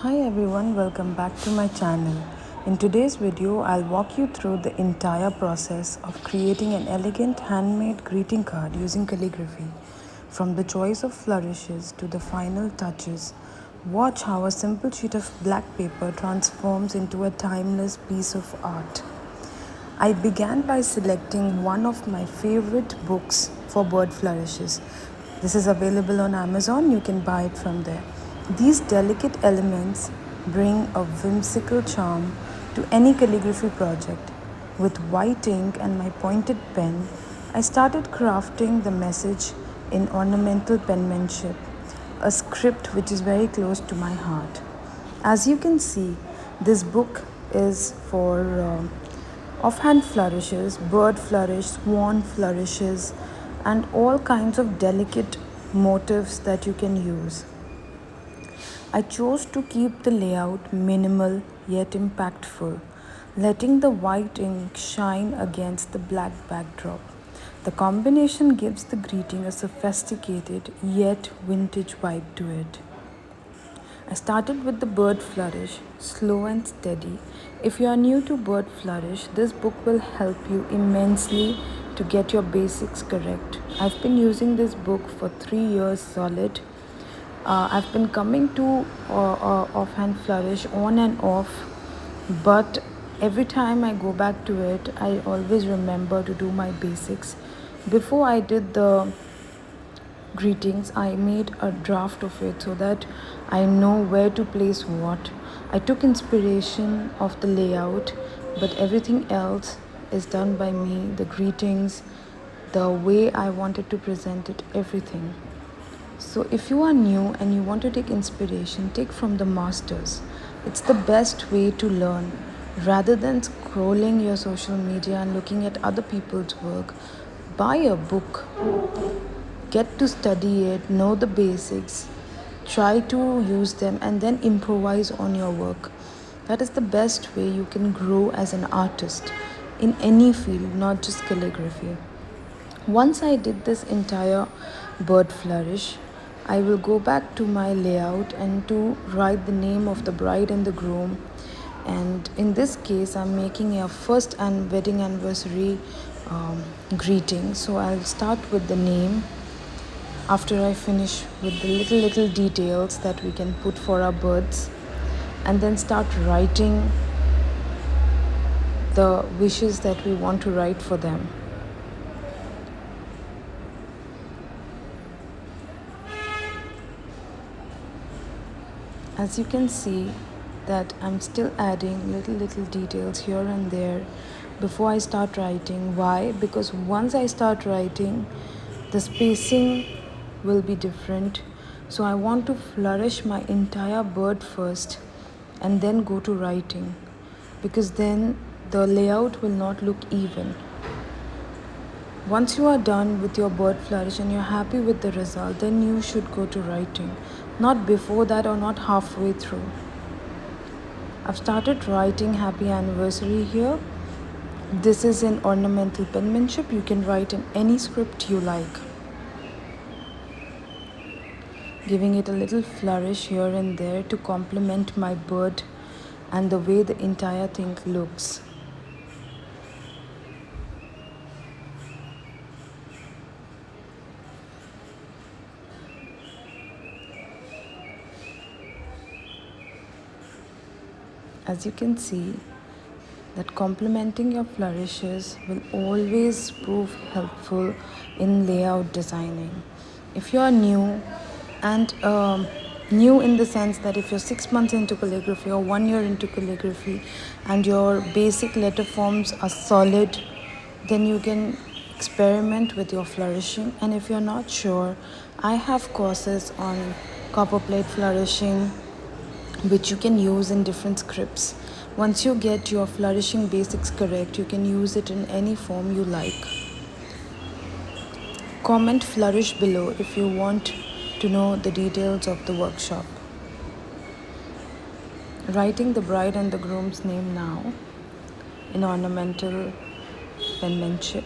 Hi everyone, welcome back to my channel. In today's video, I'll walk you through the entire process of creating an elegant handmade greeting card using calligraphy. From the choice of flourishes to the final touches, watch how a simple sheet of black paper transforms into a timeless piece of art. I began by selecting one of my favorite books for bird flourishes. This is available on Amazon, you can buy it from there. These delicate elements bring a whimsical charm to any calligraphy project. With white ink and my pointed pen, I started crafting the message in ornamental penmanship, a script which is very close to my heart. As you can see, this book is for offhand flourishes, bird flourish, swan flourishes, and all kinds of delicate motifs that you can use. I chose to keep the layout minimal yet impactful, letting the white ink shine against the black backdrop. The combination gives the greeting a sophisticated yet vintage vibe to it. I started with the bird flourish, slow and steady. If you are new to bird flourish, this book will help you immensely to get your basics correct. I've been using this book for 3 years solid. I've been coming to offhand flourish on and off, but every time I go back to it, I always remember to do my basics. Before I did the greetings, I made a draft of it so that I know where to place what. I took inspiration of the layout, but everything else is done by me. The greetings, the way I wanted to present it, everything. So if you are new and you want to take inspiration, take from the masters. It's the best way to learn. Rather than scrolling your social media and looking at other people's work, buy a book. Get to study it, know the basics, try to use them, and then improvise on your work. That is the best way you can grow as an artist in any field, not just calligraphy. Once I did this entire bird flourish, I will go back to my layout and to write the name of the bride and the groom. And in this case, I'm making a first and wedding anniversary greeting. So I'll start with the name after I finish with the little details that we can put for our birds, and then start writing the wishes that we want to write for them. As you can see that I'm still adding little details here and there before I start writing. Why? Because once I start writing, the spacing will be different. So I want to flourish my entire bird first and then go to writing, because then the layout will not look even. Once you are done with your bird flourish and you're happy with the result, then you should go to writing, not before that or not halfway through. I've started writing happy anniversary here. This is in ornamental penmanship. You can write in any script you like, giving it a little flourish here and there to complement my bird and the way the entire thing looks. As you can see, that complementing your flourishes will always prove helpful in layout designing. If you are new and new in the sense that if you're 6 months into calligraphy or 1 year into calligraphy and your basic letter forms are solid, then you can experiment with your flourishing. And if you're not sure, I have courses on copperplate flourishing which you can use in different scripts. Once you get your flourishing basics correct, you can use it in any form you like. Comment flourish below if you want to know the details of the workshop. Writing the bride and the groom's name now in ornamental penmanship.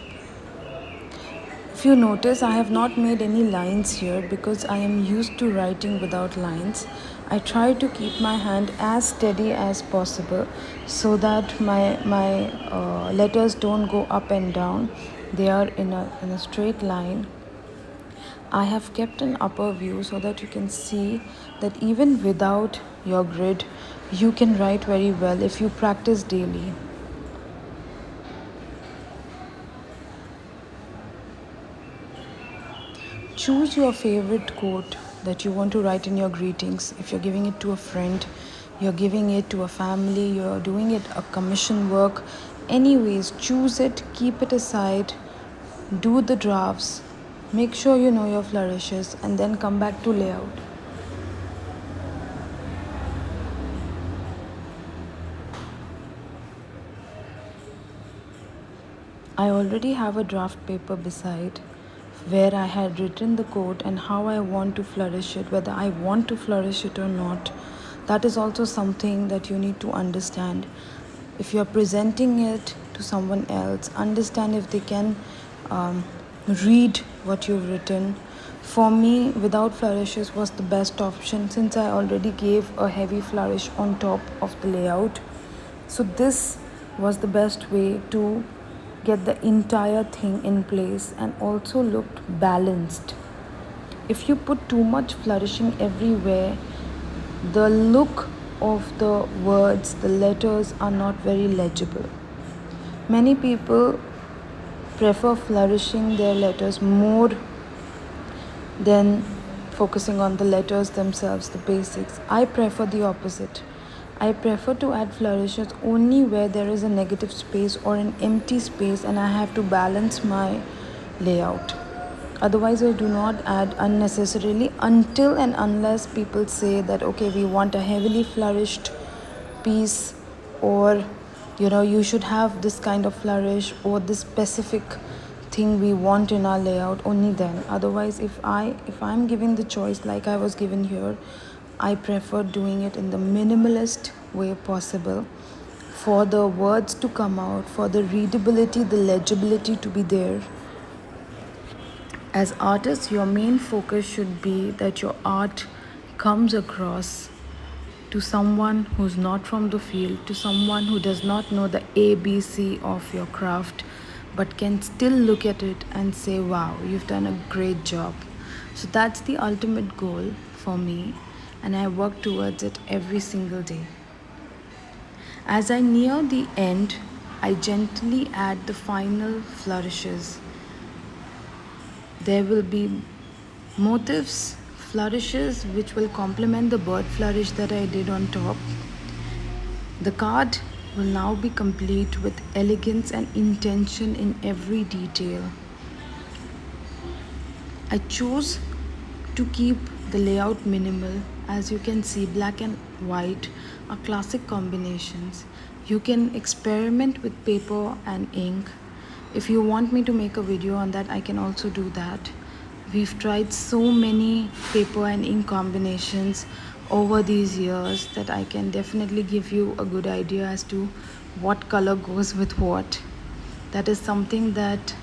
If you notice, I have not made any lines here because I am used to writing without lines. I try to keep my hand as steady as possible so that my letters don't go up and down. They are in a straight line. I have kept an upper view so that you can see that even without your grid, you can write very well if you practice daily. Choose your favorite quote that you want to write in your greetings. If you're giving it to a friend, you're giving it to a family, you're doing it a commission work. Anyways, choose it, keep it aside, do the drafts, make sure you know your flourishes, and then come back to layout. I already have a draft paper beside where I had written the quote and how I want to flourish it, whether I want to flourish it or not. That is also something that you need to understand. If you're presenting it to someone else, understand if they can read what you've written. For me, without flourishes was the best option since I already gave a heavy flourish on top of the layout. So this was the best way to get the entire thing in place and also looked balanced. If you put too much flourishing everywhere, the look of the words, the letters are not very legible. Many people prefer flourishing their letters more than focusing on the letters themselves, the basics. I prefer the opposite. I prefer to add flourishes only where there is a negative space or an empty space and I have to balance my layout. Otherwise, I do not add unnecessarily until and unless people say that, okay, we want a heavily flourished piece, or you should have this kind of flourish or this specific thing we want in our layout. Only then. Otherwise, if I'm giving the choice like I was given here, I prefer doing it in the minimalist way possible for the words to come out, for the readability, the legibility to be there. As artists, your main focus should be that your art comes across to someone who's not from the field, to someone who does not know the ABC of your craft, but can still look at it and say, wow, you've done a great job. So that's the ultimate goal for me, and I work towards it every single day. As I near the end, I gently add the final flourishes. There will be motifs, flourishes which will complement the bird flourish that I did on top. The card will now be complete with elegance and intention in every detail. I chose to keep the layout minimal. As you can see, black and white are classic combinations. You can experiment with paper and ink. If you want me to make a video on that, I can also do that. We've tried so many paper and ink combinations over these years that I can definitely give you a good idea as to what color goes with what. That is something that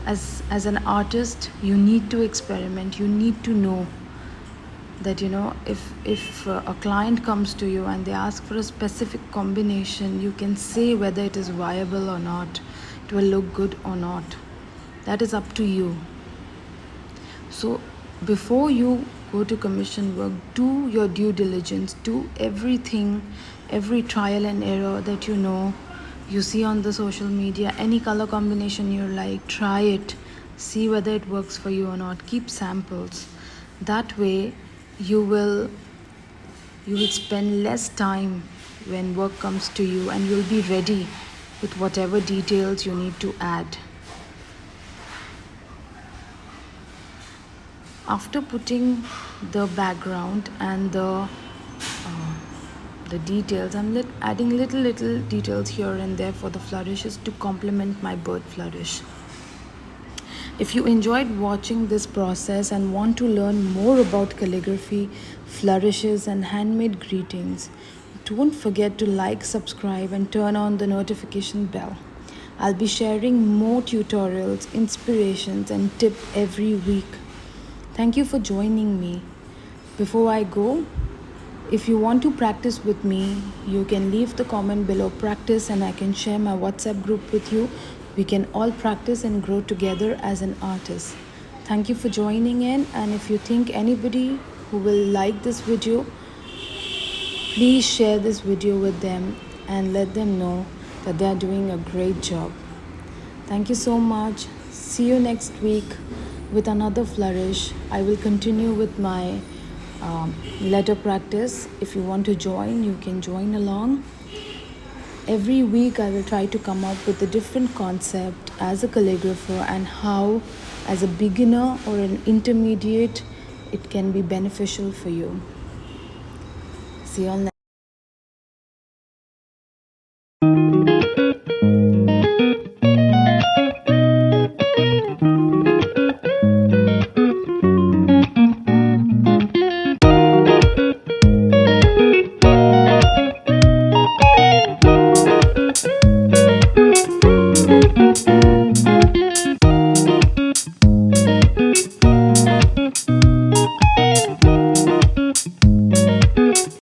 as an artist you need to experiment. You need to know that if a client comes to you and they ask for a specific combination, you can say whether it is viable or not, it will look good or not. That is up to you. So before you go to commission work, do your due diligence, do everything, every trial and error that you see on the social media. Any color combination you like, try it, see whether it works for you or not. Keep samples. That way you will spend less time when work comes to you, and you'll be ready with whatever details you need to add. After putting the background and the details, I'm adding little details here and there for the flourishes to complement my bird flourish. If you enjoyed watching this process and want to learn more about calligraphy, flourishes and handmade greetings, don't forget to like, subscribe and turn on the notification bell. I'll be sharing more tutorials, inspirations and tips every week. Thank you for joining me. Before I go, If you want to practice with me, you can leave the comment below practice and I can share my WhatsApp group with you. We can all practice and grow together as an artist. Thank you for joining in, and if you think anybody who will like this video, please share this video with them and let them know that they are doing a great job. Thank you so much. See you next week with another flourish. I will continue with my letter practice. If you want to join, you can join along. Every week I will try to come up with a different concept as a calligrapher and how, as a beginner or an intermediate, it can be beneficial for you. See you all next.